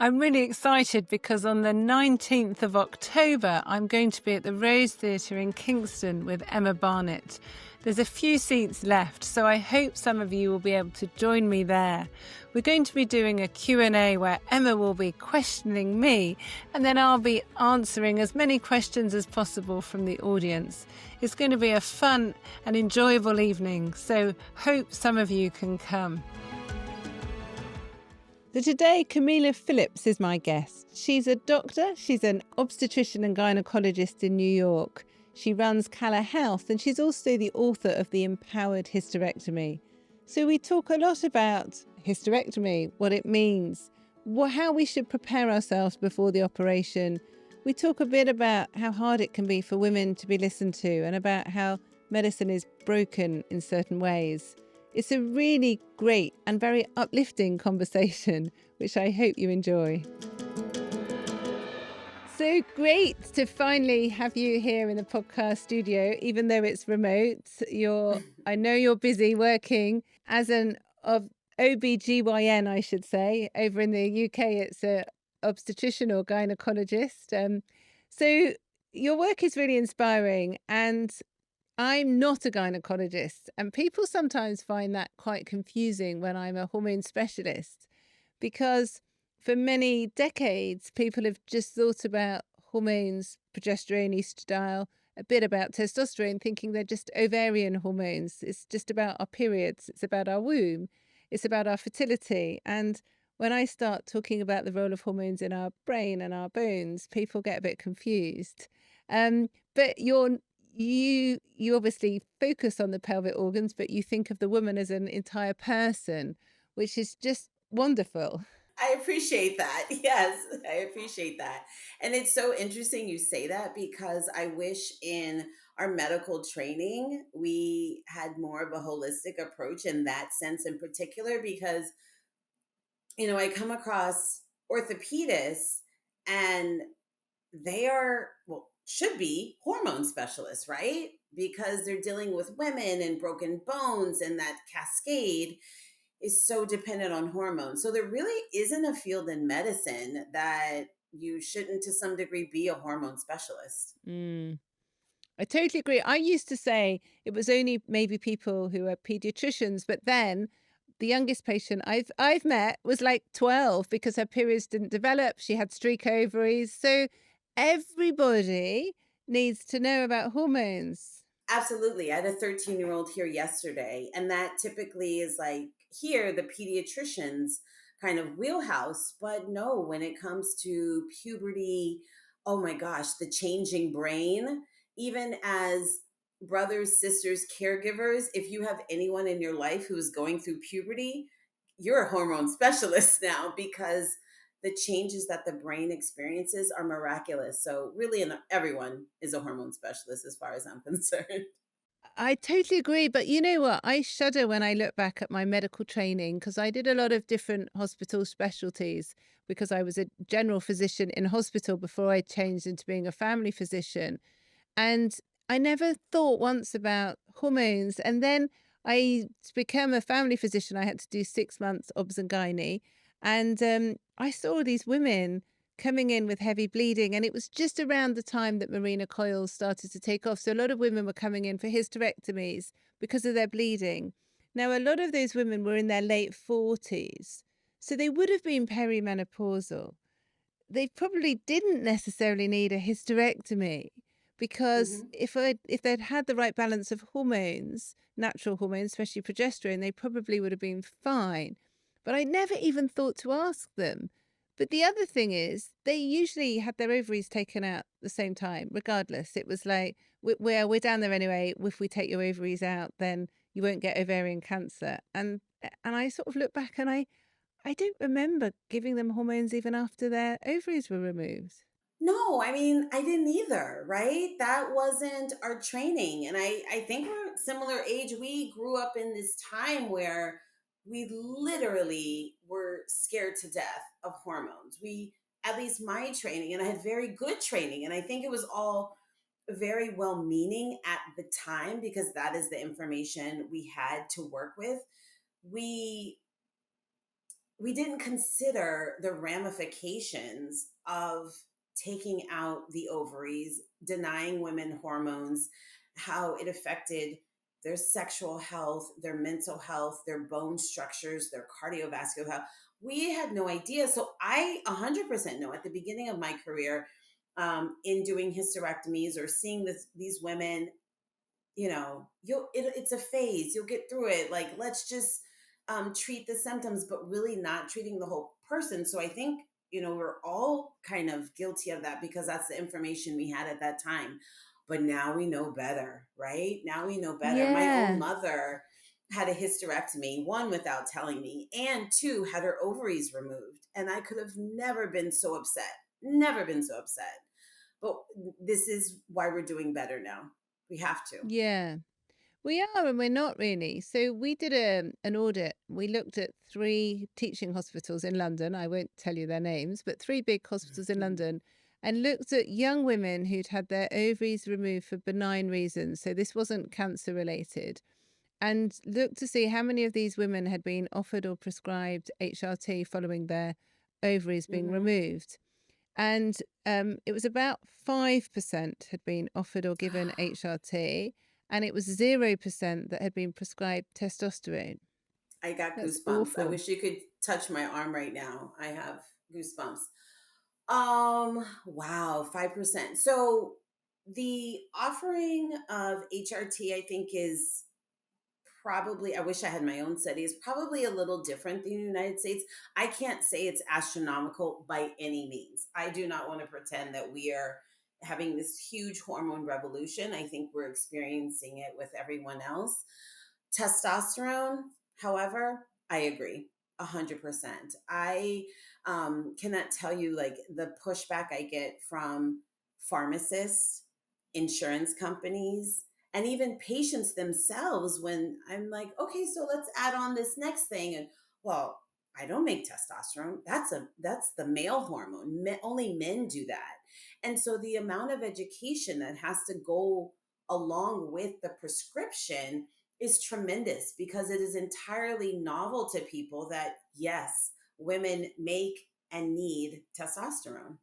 I'm really excited because on the 19th of October, I'm going to be at the Rose Theatre in Kingston with Emma Barnett. There's a few seats left, so I hope some of you will be able to join me there. We're going to be doing a Q&A where Emma will be questioning me, and then I'll be answering as many questions as possible from the audience. It's going to be a fun and enjoyable evening, so hope some of you can come. So today, Kameelah Phillips is my guest. She's a doctor, she's an obstetrician and gynecologist in New York. She runs Calla Health, and she's also the author of the Empowered Hysterectomy. So we talk a lot about hysterectomy, what it means, how we should prepare ourselves before the operation. We talk a bit about how hard it can be for women to be listened to and about how medicine is broken in certain ways. It's a really great and very uplifting conversation, which I hope you enjoy. So great to finally have you here in the podcast studio, even though it's remote. I know you're busy working as an OBGYN, I should say. Over in the UK, it's a obstetrician or gynecologist. So your work is really inspiring, and I'm not a gynecologist, and people sometimes find that quite confusing when I'm a hormone specialist, because for many decades, people have just thought about hormones, progesterone, estradiol, a bit about testosterone, thinking they're just ovarian hormones. It's just about our periods. It's about our womb. It's about our fertility. And when I start talking about the role of hormones in our brain and our bones, people get a bit confused. But you obviously focus on the pelvic organs, but you think of the woman as an entire person, which is just wonderful. I appreciate that. Yes, I appreciate that. And it's so interesting you say that because I wish in our medical training we had more of a holistic approach in that sense in particular because I come across orthopedists and they are, well, should be hormone specialists, right? Because they're dealing with women and broken bones, and that cascade is so dependent on hormones. So there really isn't a field in medicine that you shouldn't, to some degree, be a hormone specialist. Mm. I totally agree. I used to say it was only maybe people who are pediatricians, but then the youngest patient I've met was like 12 because her periods didn't develop. She had streak ovaries. So everybody needs to know about hormones. Absolutely. I had a 13-year-old here yesterday, and that typically is like here, the pediatrician's kind of wheelhouse. But no, when it comes to puberty, oh my gosh, the changing brain, even as brothers, sisters, caregivers, if you have anyone in your life who is going through puberty, you're a hormone specialist now because the changes that the brain experiences are miraculous. So really, everyone is a hormone specialist as far as I'm concerned. I totally agree. But you know what? I shudder when I look back at my medical training because I did a lot of different hospital specialties because I was a general physician in hospital before I changed into being a family physician. And I never thought once about hormones. And then to become a family physician, I had to do 6 months obs and gynae. And I saw these women coming in with heavy bleeding. And it was just around the time that Marina coils started to take off. So a lot of women were coming in for hysterectomies because of their bleeding. Now, a lot of those women were in their late 40s. So they would have been perimenopausal. They probably didn't necessarily need a hysterectomy because Hmm. if they'd had the right balance of hormones, natural hormones, especially progesterone, they probably would have been fine. But I never even thought to ask them. But the other thing is, they usually had their ovaries taken out the same time, regardless. It was like, we're down there anyway. If we take your ovaries out, then you won't get ovarian cancer. And I sort of look back and I don't remember giving them hormones even after their ovaries were removed. No, I mean, I didn't either, right? That wasn't our training. And I think we're similar age. We grew up in this time where we literally were scared to death of hormones. At least my training, and I had very good training. And I think it was all very well meaning at the time because that is the information we had to work with. We we didn't consider the ramifications of taking out the ovaries, denying women hormones, how it affected their sexual health, their mental health, their bone structures, their cardiovascular health. We had no idea. So I 100% know at the beginning of my career, in doing hysterectomies or seeing these women, it's a phase, you'll get through it, like let's just treat the symptoms, but really not treating the whole person. So I think, we're all kind of guilty of that because that's the information we had at that time. But now we know better, right? Now we know better. My own Yeah. mother had a hysterectomy, one, without telling me, and two, had her ovaries removed, and I could have never been so upset, never been so upset. But this is why we're doing better now. We have to. Yeah. We are and we're not really. So we did an audit. We looked at 3 teaching hospitals in London. I won't tell you their names, but 3 big hospitals in London, and looked at young women who'd had their ovaries removed for benign reasons. So this wasn't cancer related. And looked to see how many of these women had been offered or prescribed HRT following their ovaries being Mm-hmm. removed. And it was about 5% had been offered or given HRT, and it was 0% that had been prescribed testosterone. I got That's goosebumps. I awful. wish you could touch my arm right now. I have goosebumps. Wow, 5%. So the offering of HRT, I think, is probably, I wish I had my own study, is probably a little different than the United States. I can't say it's astronomical by any means. I do not want to pretend that we are having this huge hormone revolution. I think we're experiencing it with everyone else. Testosterone, however, I agree 100%. I cannot tell you like the pushback I get from pharmacists, insurance companies, and even patients themselves when I'm like, okay, so let's add on this next thing. And well, I don't make testosterone. That's the male hormone. Only men do that. And so the amount of education that has to go along with the prescription is tremendous because it is entirely novel to people that yes, women make and need testosterone.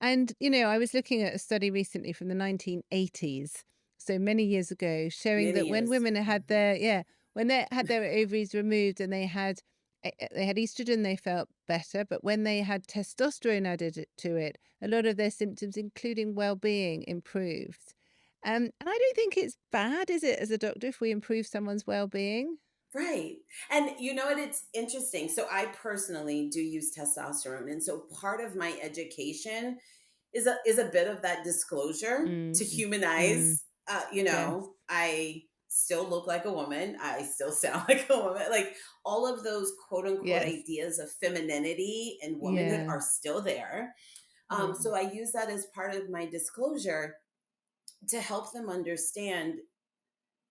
And, I was looking at a study recently from the 1980s, so many years ago, showing Many that when years. women had Mhm. when they had their ovaries removed and they had estrogen, they felt better. But when they had testosterone added to it, a lot of their symptoms, including well-being, improved. And I don't think it's bad, is it, as a doctor, if we improve someone's well-being? Right. And you know what? It's interesting. So I personally do use testosterone. And so part of my education is a bit of that disclosure to Mm, mm, humanize. yes, I still look like a woman. I still sound like a woman. Like all of those quote unquote yes, ideas of femininity and womanhood yeah, are still there. yeah. So I use that as part of my disclosure to help them understand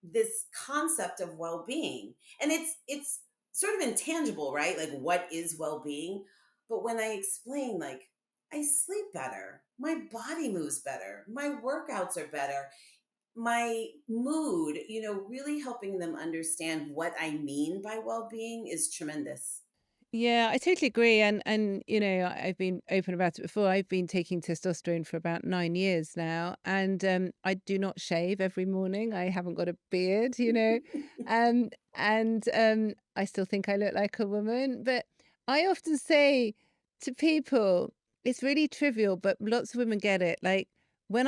this concept of well-being. And it's sort of intangible, right? Like what is well-being? But when I explain, like, I sleep better, my body moves better, my workouts are better, my mood, really helping them understand what I mean by well-being is tremendous. Yeah, I totally agree. And I've been open about it before. I've been taking testosterone for about 9 years now, and I do not shave every morning. I haven't got a beard. And I still think I look like a woman. But I often say to people, it's really trivial, but lots of women get it. Like when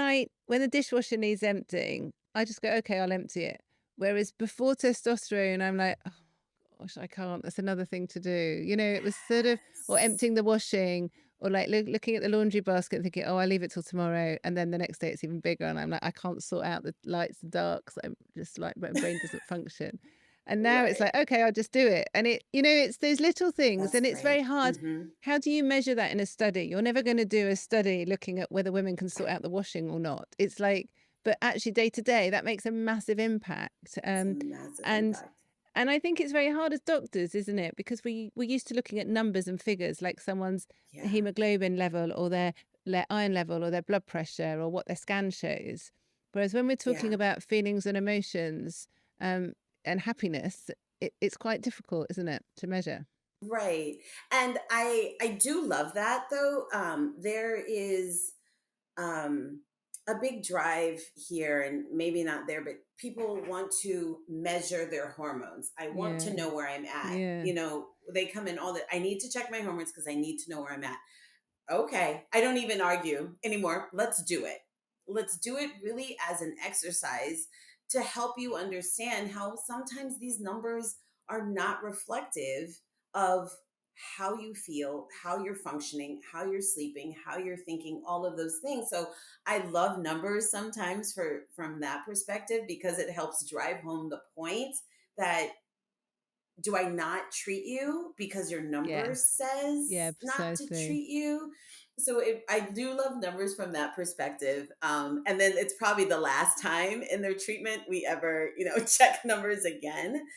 the dishwasher needs emptying, I just go, okay, I'll empty it. Whereas before testosterone, I'm like, gosh, I can't. That's another thing to do. It was sort of, or Yes. emptying the washing, or like looking at the laundry basket and thinking, oh, I'll leave it till tomorrow. And then the next day it's even bigger. And I'm like, I can't sort out the lights and darks. I'm just like, my brain doesn't function. And now it's Right. like, okay, I'll just do it. And it's those little things. That's And it's very great. hard. Hmm. How do you measure that in a study? You're never going to do a study looking at whether women can sort out the washing or not. It's like, but actually, day to day, that makes a massive impact. It's a massive And impact. and I think it's very hard as doctors, isn't it? Because we're used to looking at numbers and figures, like someone's Yeah. hemoglobin level or their iron level or their blood pressure or what their scan shows. Whereas when we're talking Yeah. about feelings and emotions, um, and happiness, it's quite difficult, isn't it, to measure? Right. And I do love that though. There is um a big drive here, and maybe not there, but people want to measure their hormones. I want to Yeah. know where I'm at. Yeah. You know, they come in all the I need to check my hormones because I need to know where I'm at. Okay, I don't even argue anymore. Let's do it. Let's do it really as an exercise to help you understand how sometimes these numbers are not reflective of how you feel, how you're functioning, how you're sleeping, how you're thinking, all of those things. So I love numbers sometimes for from that perspective because it helps drive home the point that do I not treat you because your Yeah. number Yeah, says not to precisely. treat you? So I do love numbers from that perspective. And then it's probably the last time in their treatment we ever, check numbers again.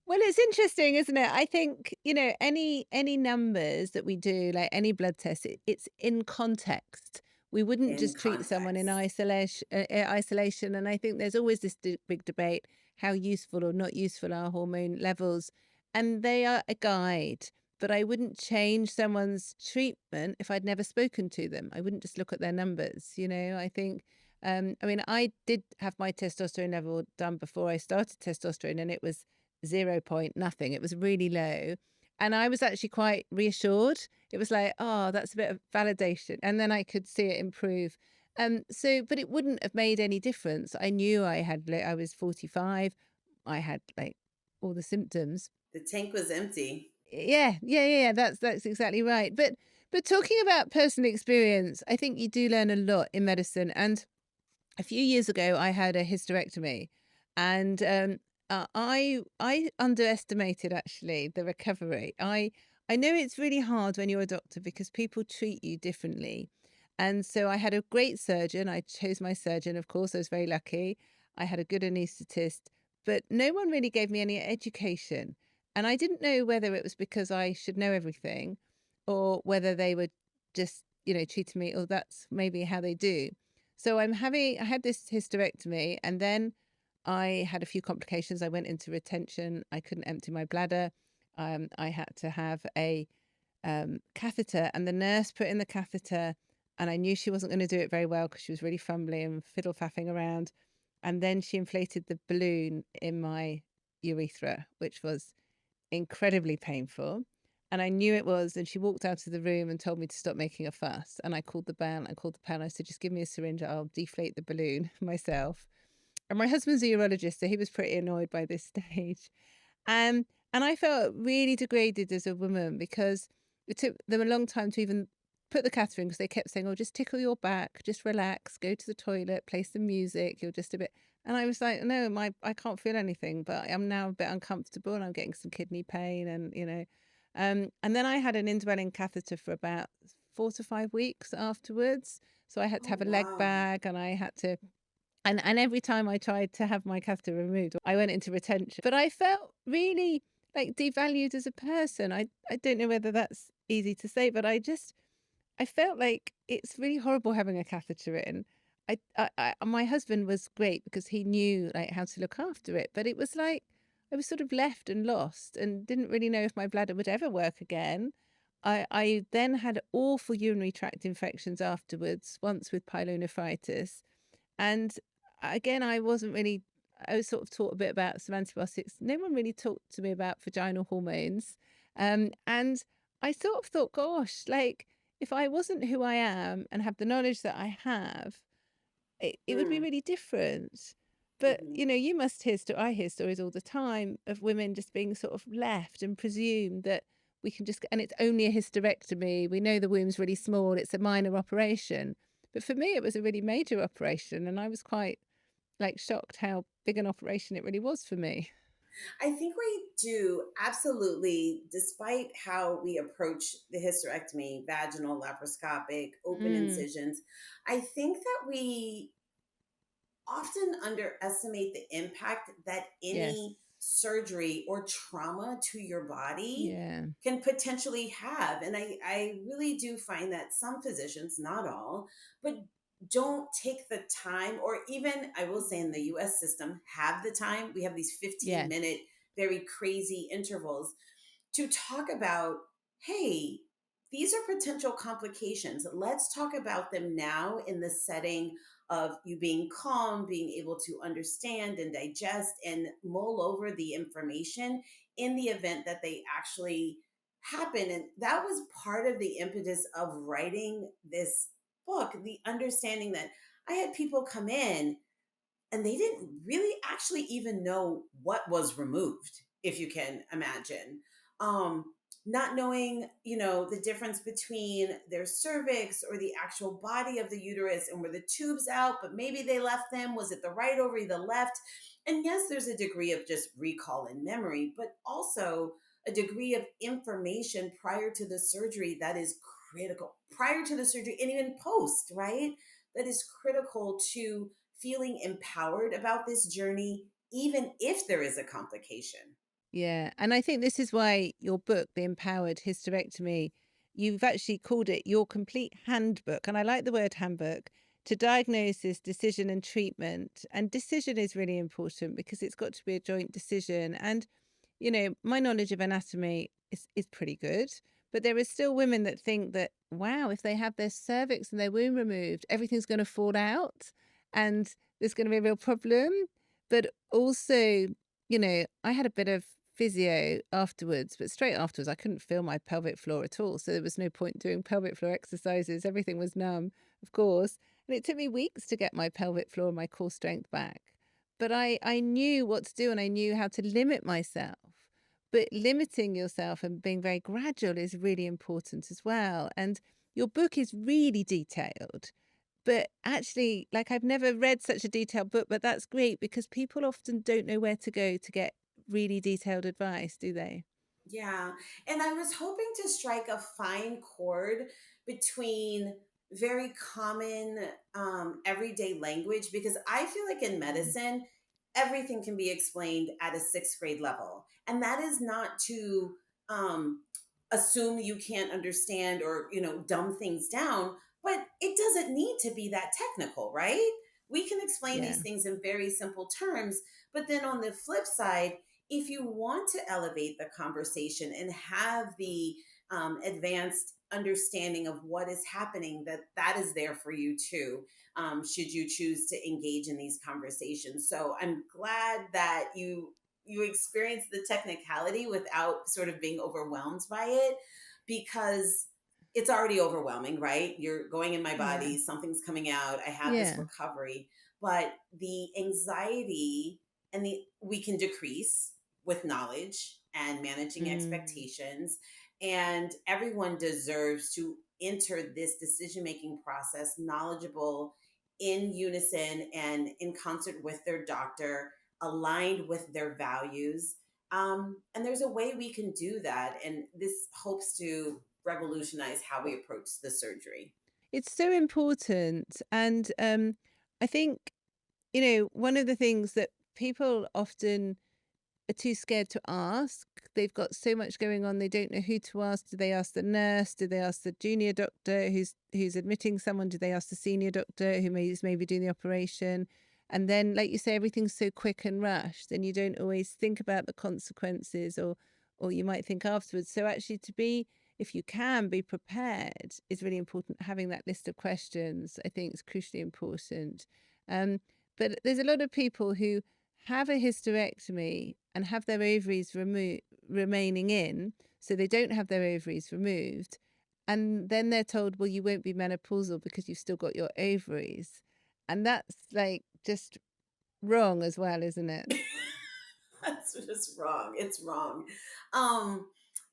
Well, it's interesting, isn't it? I think, any numbers that we do, like any blood test, it's in context. We wouldn't In just treat someone in context. isolation. And I think there's always this big debate how useful or not useful are hormone levels. And they are a guide, but I wouldn't change someone's treatment if I'd never spoken to them. I wouldn't just look at their numbers. I think. I mean, I did have my testosterone level done before I started testosterone, and it was 0 point nothing. It was really low. And I was actually quite reassured. It was like, oh, that's a bit of validation. And then I could see it improve. But it wouldn't have made any difference. I knew I was 45. I had like all the symptoms. The tank was empty. Yeah. That's exactly right. But talking about personal experience, I think you do learn a lot in medicine. And a few years ago, I had a hysterectomy, and I underestimated actually the recovery. I know it's really hard when you're a doctor because people treat you differently, and so I had a great surgeon. I chose my surgeon, of course. I was very lucky. I had a good anaesthetist, but no one really gave me any education, and I didn't know whether it was because I should know everything, or whether they were just treating me. Oh, that's maybe how they do. So I had this hysterectomy, and then I had a few complications. I went into retention. I couldn't empty my bladder. I had to have a catheter, and the nurse put in the catheter, and I knew she wasn't going to do it very well because she was really fumbling and fiddle faffing around. And then she inflated the balloon in my urethra, which was incredibly painful. And I knew it was. And she walked out of the room and told me to stop making a fuss. And I called the bell. I called the pen. I said, just give me a syringe. I'll deflate the balloon myself. And my husband's a urologist, so he was pretty annoyed by this stage. Um, and I felt really degraded as a woman because it took them a long time to even put the catheter in because they kept saying, oh, just tickle your back, just relax, go to the toilet, play some music, you're just a bit. And I was like, no, I can't feel anything, but I'm now a bit uncomfortable and I'm getting some kidney pain and then I had an indwelling catheter for about 4 to 5 weeks afterwards. So I had to Oh have a leg wow. bag and I had to and every time I tried to have my catheter removed, I went into retention. But I felt really like devalued as a person. I don't know whether that's easy to say, but I felt like it's really horrible having a catheter in. My husband was great because he knew like how to look after it, but it was like I was sort of left and lost and didn't really know if my bladder would ever work again. I then had awful urinary tract infections afterwards, once with pyelonephritis. And again, I was sort of taught a bit about some antibiotics. No one really talked to me about vaginal hormones. And I sort of thought, gosh, like if I wasn't who I am and have the knowledge that I have, it would be Mm, really different. But, mhm. you must I hear stories all the time of women just being sort of left and presumed that we can just, and it's only a hysterectomy. We know the womb's really small. It's a minor operation. But for me, it was a really major operation. And I was quite like shocked how big an operation it really was for me. I think we do absolutely, despite how we approach the hysterectomy, vaginal, laparoscopic, open Mm, incisions. I think that we often underestimate the impact that yes. any surgery or trauma to your body Yeah. can potentially have. And I really do find that some physicians, not all, but don't take the time, or even I will say in the US system, have the time. We have these Yeah. 15-minute, very crazy intervals. to talk about, hey, these are potential complications. Let's talk about them now in the setting of you being calm, being able to understand and digest and mull over the information in the event that they actually happen. And that was part of the impetus of writing this book, the understanding that I had people come in and they didn't really actually even know what was removed, if you can imagine. um Not knowing, the difference between their cervix or the actual body of the uterus, and were the tubes out but maybe they left them, was it the right ovary, the left? And yes, there's a degree of just recall and memory, but also a degree of information prior to the surgery that is critical, prior to the surgery and even post, right? That is critical to feeling empowered about this journey, even if there is a complication. Yeah. And I think this is why your book, The Empowered Hysterectomy, you've actually called it your complete handbook. And I like the word handbook to diagnosis, decision, and treatment. And decision is really important because it's got to be a joint decision. And, my knowledge of anatomy is pretty good. But there are still women that think that, wow, if they have their cervix and their womb removed, everything's going to fall out and there's going to be a real problem. But also, I had a bit of physio afterwards, but straight afterwards, I couldn't feel my pelvic floor at all. So there was no point doing pelvic floor exercises. Everything was numb, of course. And it took me weeks to get my pelvic floor and my core strength back. But I knew what to do and I knew how to limit myself. But limiting yourself and being very gradual is really important as well. And your book is really detailed. But actually, like, I've never read such a detailed book, but that's great because people often don't know where to go to get really detailed advice, do they? Yeah. And I was hoping to strike a fine chord between very common, everyday language, because I feel like in Mm. medicine, everything can be explained at a sixth grade level. And that is not to um, assume you can't understand or, dumb things down, but it doesn't need to be that technical, right? We can explain Yeah. these things in very simple terms. But then on the flip side, if you want to elevate the conversation and have the advanced understanding of what is happening, that is there for you too, should you choose to engage in these conversations. So I'm glad that you experience the technicality without sort of being overwhelmed by it, because it's already overwhelming, right? You're going in my Yeah. body, something's coming out, I have this Yeah. recovery, but the anxiety and the we can decrease with knowledge and managing Mm. expectations. And everyone deserves to enter this decision making process knowledgeable, in unison and in concert with their doctor, aligned with their values. And there's a way we can do that. And this hopes to revolutionize how we approach the surgery. It's so important. And I think, one of the things that people often are too scared to ask. They've got so much going on, they don't know who to ask. Do they ask the nurse? Do they ask the junior doctor who's admitting someone? Do they ask the senior doctor who is maybe doing the operation? And then, like you say, everything's so quick and rushed, and you don't always think about the consequences, or you might think afterwards. So actually, to be, if you can be prepared, is really important. Having that list of questions, I think, is crucially important. Um, but there's a lot of people who have a hysterectomy and have their ovaries remaining in, so they don't have their ovaries removed. And then they're told, well, you won't be menopausal because you've still got your ovaries. And that's like just wrong as well, isn't it? That's just wrong. It's wrong.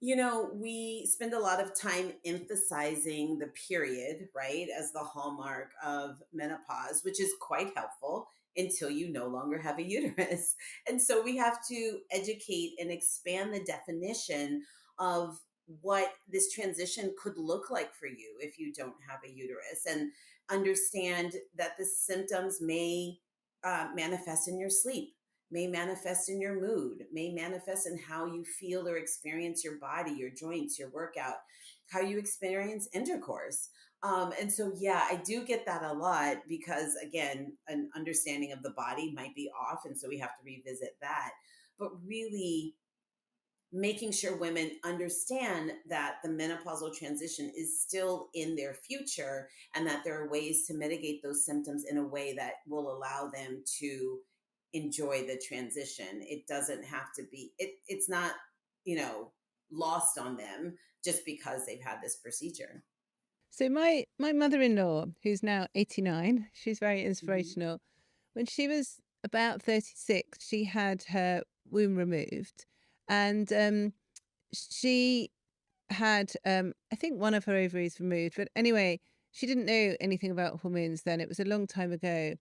We spend a lot of time emphasizing the period, right, as the hallmark of menopause, which is quite helpful until you no longer have a uterus. And so we have to educate and expand the definition of what this transition could look like for you if you don't have a uterus, and understand that the symptoms may manifest in your sleep, may manifest in your mood, may manifest in how you feel or experience your body, your joints, your workout, how you experience intercourse. And so, yeah, I do get that a lot because, again, an understanding of the body might be off. And so we have to revisit that. But really, making sure women understand that the menopausal transition is still in their future and that there are ways to mitigate those symptoms in a way that will allow them to enjoy the transition. It doesn't have to be, it's not, you know, lost on them just because they've had this procedure. So my mother-in-law, who's now 89, she's very Mhm. inspirational. When she was about 36, she had her womb removed, and she had I think one of her ovaries removed. But anyway, she didn't know anything about hormones then. It was a long time ago.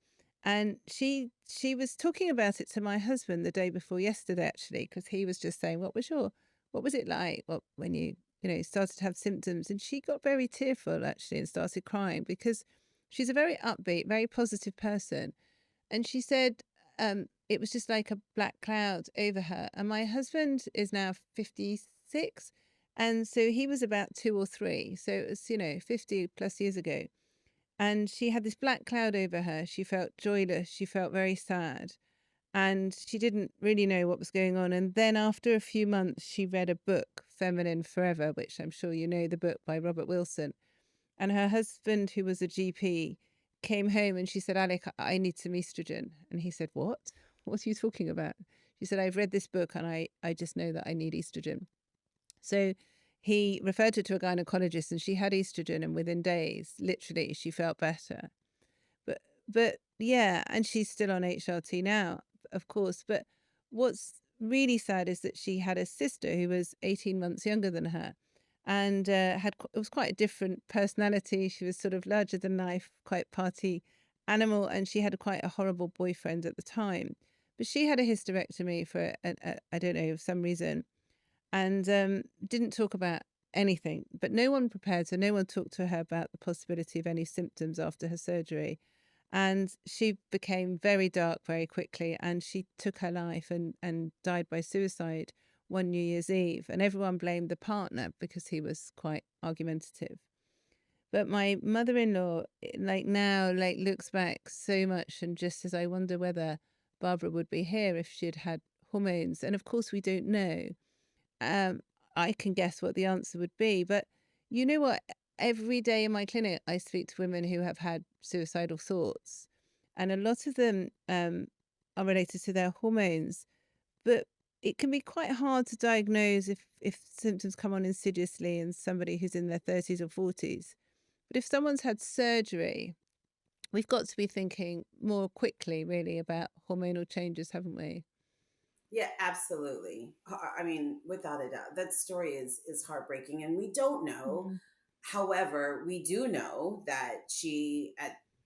And she was talking about it to my husband the day before yesterday, actually, because he was just saying, what was it like when you started to have symptoms? And she got very tearful, actually, and started crying because she's a very upbeat, very positive person. And she said it was just like a black cloud over her. And my husband is now 56. And so he was about 2 or 3. So it was, 50 plus years ago. And she had this black cloud over her. She felt joyless. She felt very sad. And she didn't really know what was going on. And then after a few months, she read a book, Feminine Forever, which I'm sure you know, the book by Robert Wilson. And her husband, who was a GP, came home and she said, Alec, I need some estrogen. And he said, What? What are you talking about? She said, I've read this book and I just know that I need estrogen. So he referred her to a gynecologist and she had estrogen. And within days, literally, she felt better. But yeah, and she's still on HRT now, of course. But what's really sad is that she had a sister who was 18 months younger than her and it was quite a different personality. She was sort of larger than life, quite party animal, and she had quite a horrible boyfriend at the time. But she had a hysterectomy for, I don't know, some reason, and didn't talk about anything. But no one prepared her. No one talked to her about the possibility of any symptoms after her surgery. And she became very dark very quickly, and she took her life and died by suicide one New Year's Eve. And everyone blamed the partner because he was quite argumentative. But my mother-in-law, like now, like looks back so much and just says, I wonder whether Barbara would be here if she'd had hormones. And of course, we don't know. Um, I can guess what the answer would be. But you know what? Every day in my clinic, I speak to women who have had suicidal thoughts, and a lot of them are related to their hormones. But it can be quite hard to diagnose if symptoms come on insidiously in somebody who's in their 30s or 40s. But if someone's had surgery, we've got to be thinking more quickly, really, about hormonal changes, haven't we? Yeah, absolutely. I mean, without a doubt, that story is heartbreaking, and we don't know. Mm. However, we do know that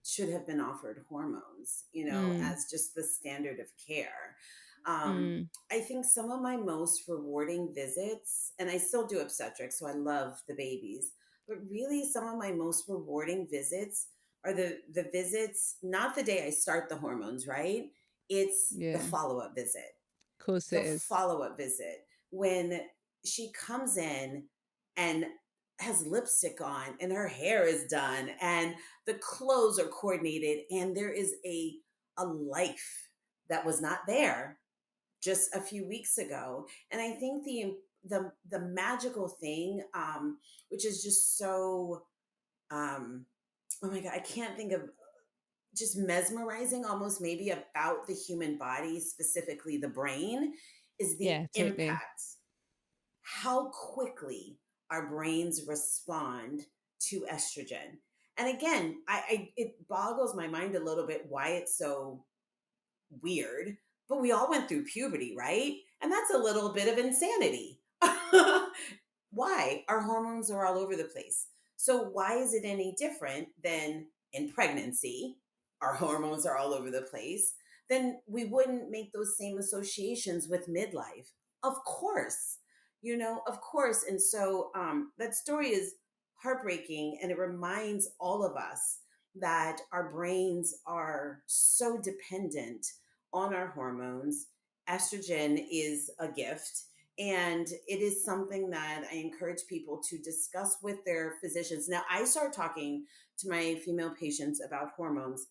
should have been offered hormones, Mm. as just the standard of care. Mm. I think some of my most rewarding visits, and I still do obstetrics, so I love the babies, but really some of my most rewarding visits are the visits, not the day I start the hormones, right? It's the Yeah, follow up visit, of course the it is. follow up visit when she comes in and has lipstick on and her hair is done and the clothes are coordinated and there is a life that was not there just a few weeks ago. And I think the magical thing, which is just so um, oh my god, I can't think of, just mesmerizing almost maybe about the human body, specifically the brain, is the Yeah, totally. impact, how quickly our brains respond to estrogen. And again, I it boggles my mind a little bit why it's so weird, but we all went through puberty, right? And that's a little bit of insanity. Why? Our hormones are all over the place. So, why is it any different than in pregnancy? Our hormones are all over the place. Then we wouldn't make those same associations with midlife. Of course, of course. And so that story is heartbreaking and it reminds all of us that our brains are so dependent on our hormones. Estrogen is a gift, and it is something that I encourage people to discuss with their physicians. Now, I start talking to my female patients about hormones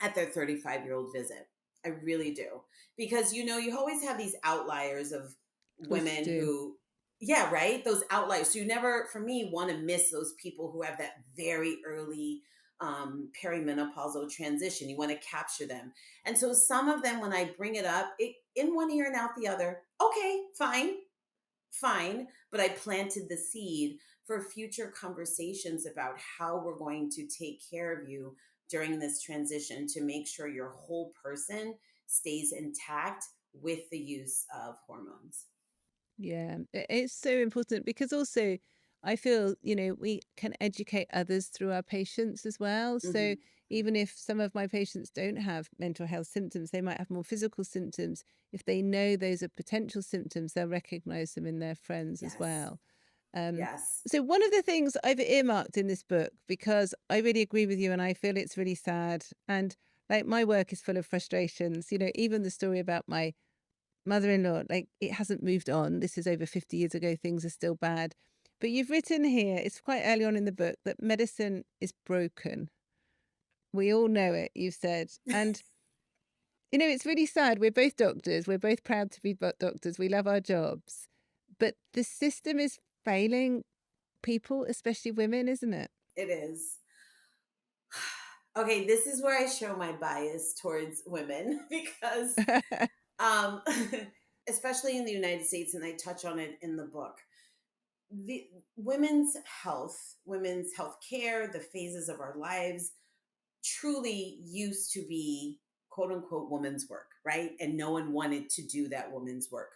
at their 35-year-old visit. I really do. Because, you always have these outliers of Of course you women do. who, yeah, right, those outliers. So you never, for me, want to miss those people who have that very early perimenopausal transition. You want to capture them. And so some of them, when I bring it up, it in one ear and out the other. Okay, fine, but I planted the seed for future conversations about how we're going to take care of you during this transition to make sure your whole person stays intact with the use of hormones. Yeah, it's so important because also I feel, we can educate others through our patients as well. So Hmm. even if some of my patients don't have mental health symptoms, they might have more physical symptoms. If they know those are potential symptoms, they'll recognize them in their friends as Yes, well. Um, yes. so one of the things I've earmarked in this book, because I really agree with you and I feel it's really sad. And like my work is full of frustrations, even the story about my mother-in-law, like it hasn't moved on. This is over 50 years ago. Things are still bad. But you've written here, it's quite early on in the book, that medicine is broken. We all know it, you've said. And, it's really sad. We're both doctors. We're both proud to be doctors. We love our jobs. But the system is failing people, especially women, isn't it? It is. Okay, this is where I show my bias towards women because um especially in the United States, and I touch on it in the book. The women's health care, the phases of our lives truly used to be quote unquote woman's work, right? And no one wanted to do that woman's work.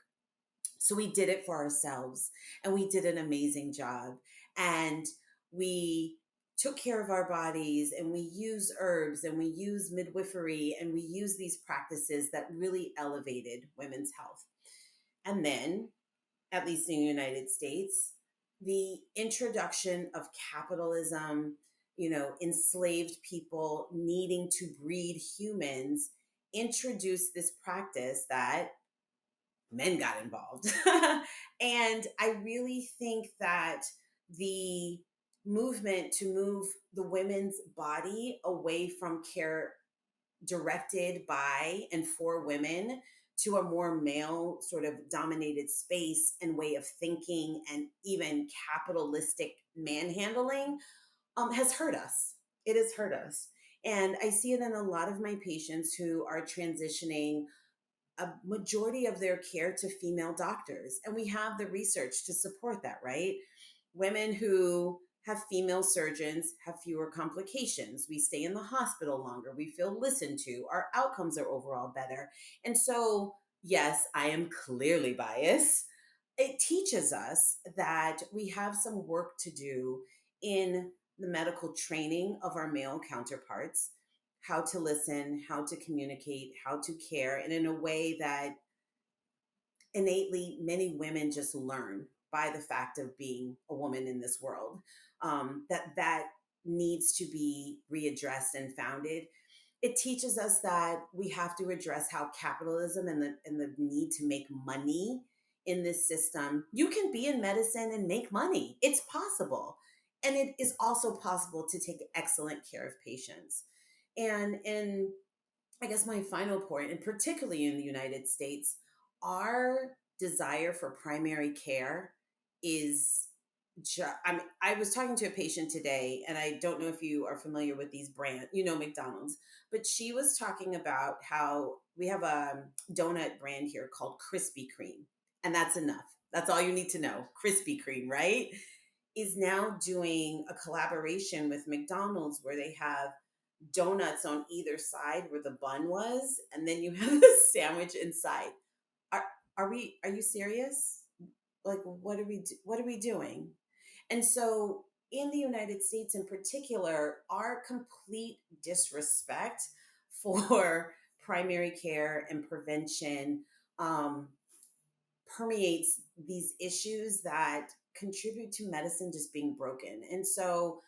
So we did it for ourselves and we did an amazing job. And we took care of our bodies and we use herbs and we use midwifery and we use these practices that really elevated women's health. And then, at least in the United States, the introduction of capitalism, enslaved people needing to breed humans, introduced this practice that men got involved. And I really think that the movement to move the women's body away from care directed by and for women to a more male sort of dominated space and way of thinking and even capitalistic manhandling has hurt us. It has hurt us. And I see it in a lot of my patients who are transitioning a majority of their care to female doctors. And we have the research to support that, right? Women who have female surgeons have fewer complications. We stay in the hospital longer. We feel listened to. Our outcomes are overall better. And so, yes, I am clearly biased. It teaches us that we have some work to do in the medical training of our male counterparts, how to listen, how to communicate, how to care, and in a way that innately many women just learn by the fact of being a woman in this world. That needs to be readdressed and founded. It teaches us that we have to address how capitalism and the need to make money in this system. You can be in medicine and make money. It's possible. And it is also possible to take excellent care of patients. And I guess my final point, and particularly in the United States, our desire for primary care is I was talking to a patient today, and I don't know if you are familiar with these brands, McDonald's, but she was talking about how we have a donut brand here called Krispy Kreme, and that's enough. That's all you need to know. Krispy Kreme, right? Is now doing a collaboration with McDonald's where they have donuts on either side where the bun was, and then you have the sandwich inside. Are are you serious? Like what are we doing? And so in the United States in particular, our complete disrespect for primary care and prevention um, permeates these issues that contribute to medicine just being broken. And so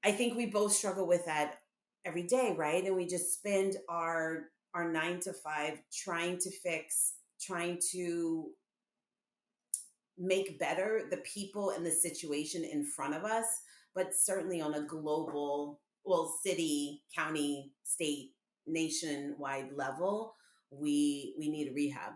I think we both struggle with that every day, right? And we just spend our 9 to 5 trying to fix, trying to make better the people and the situation in front of us, but certainly on a global, well, city, county, state, nationwide level, we need rehab.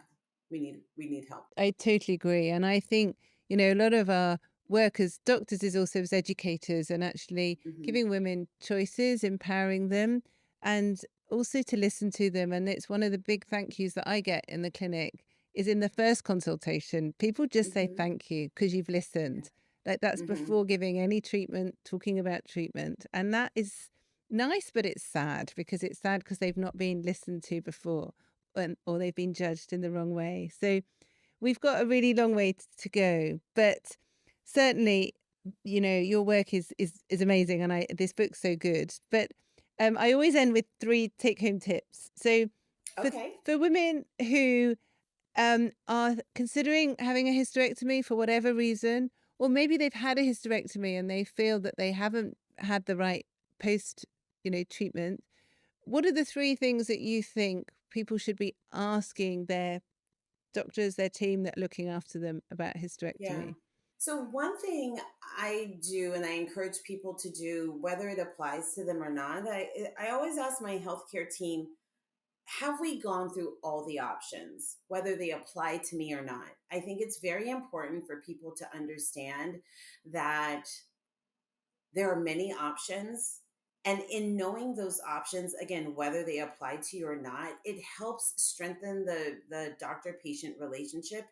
we need help. I totally agree. And I think, a lot of our work as doctors is also as educators and actually Hmm. giving women choices, empowering them, and also to listen to them. And it's one of the big thank yous that I get in the clinic is in the first consultation. People just say Hmm. thank you because you've Yeah. listened. Like that's Hmm. before giving any treatment, talking about treatment. And that is nice, but it's sad because they've not been listened to before or they've been judged in the wrong way. So we've got a really long way to go, but certainly, your work is amazing, and this book's so good. But I always end with 3 take-home tips. So for Okay. for women who are considering having a hysterectomy for whatever reason, or maybe they've had a hysterectomy and they feel that they haven't had the right post, treatment. What are the 3 things that you think people should be asking their doctors, their team that are looking after them about Yeah. hysterectomy? So one thing I do, and I encourage people to do, whether it applies to them or not, I always ask my healthcare team, have we gone through all the options, whether they apply to me or not? I think it's very important for people to understand that there are many options. And in knowing those options, again, whether they apply to you or not, it helps strengthen the doctor patient relationship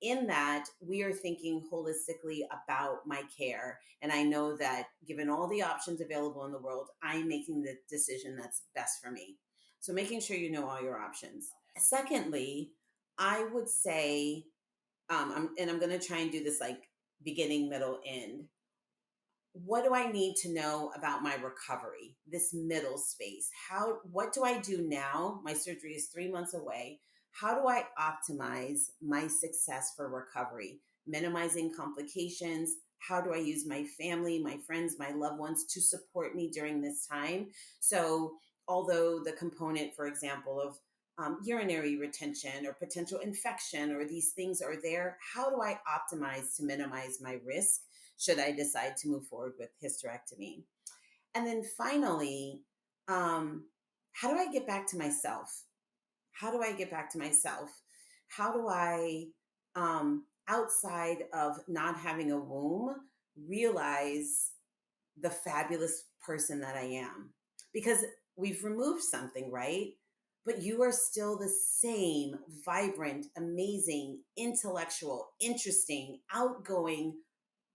in that we are thinking holistically about my care. And I know that given all the options available in the world, I'm making the decision that's best for me. So making sure you know all your options. Secondly, I would say, I'm going to try and do this like beginning, middle, end. What do I need to know about my recovery, this middle space? What do I do now? My surgery is 3 months away. How do I optimize my success for recovery, minimizing complications? How do I use my family, my friends, my loved ones to support me during this time? So, although the component, for example, of urinary retention or potential infection or these things are there, how do I optimize to minimize my risk should I decide to move forward with hysterectomy? And then finally, how do I get back to myself? How do I get back to myself? How do I, outside of not having a womb, realize the fabulous person that I am? Because we've removed something, right? But you are still the same vibrant, amazing, intellectual, interesting, outgoing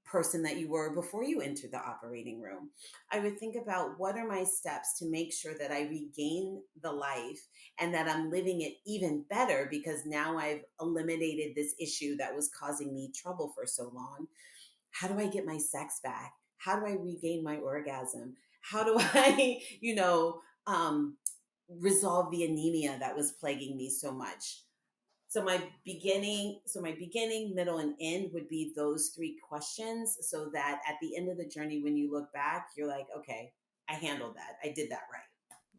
person that you were before you entered the operating room. I would think about what are my steps to make sure that I regain the life and that I'm living it even better because now I've eliminated this issue that was causing me trouble for so long. How do I get my sex back? How do I regain my orgasm? How do I, resolve the anemia that was plaguing me so much? So my beginning, middle, and end would be those 3 questions so that at the end of the journey, when you look back, you're like, okay, I handled that. I did that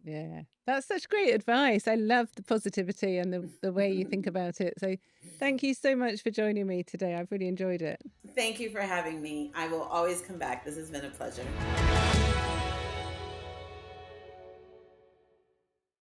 Yeah, that's such great advice. I love the positivity and the way you right. think about it. So thank you so much for joining me today. I've really enjoyed it. Thank you for having me. I will always come back. This has been a pleasure.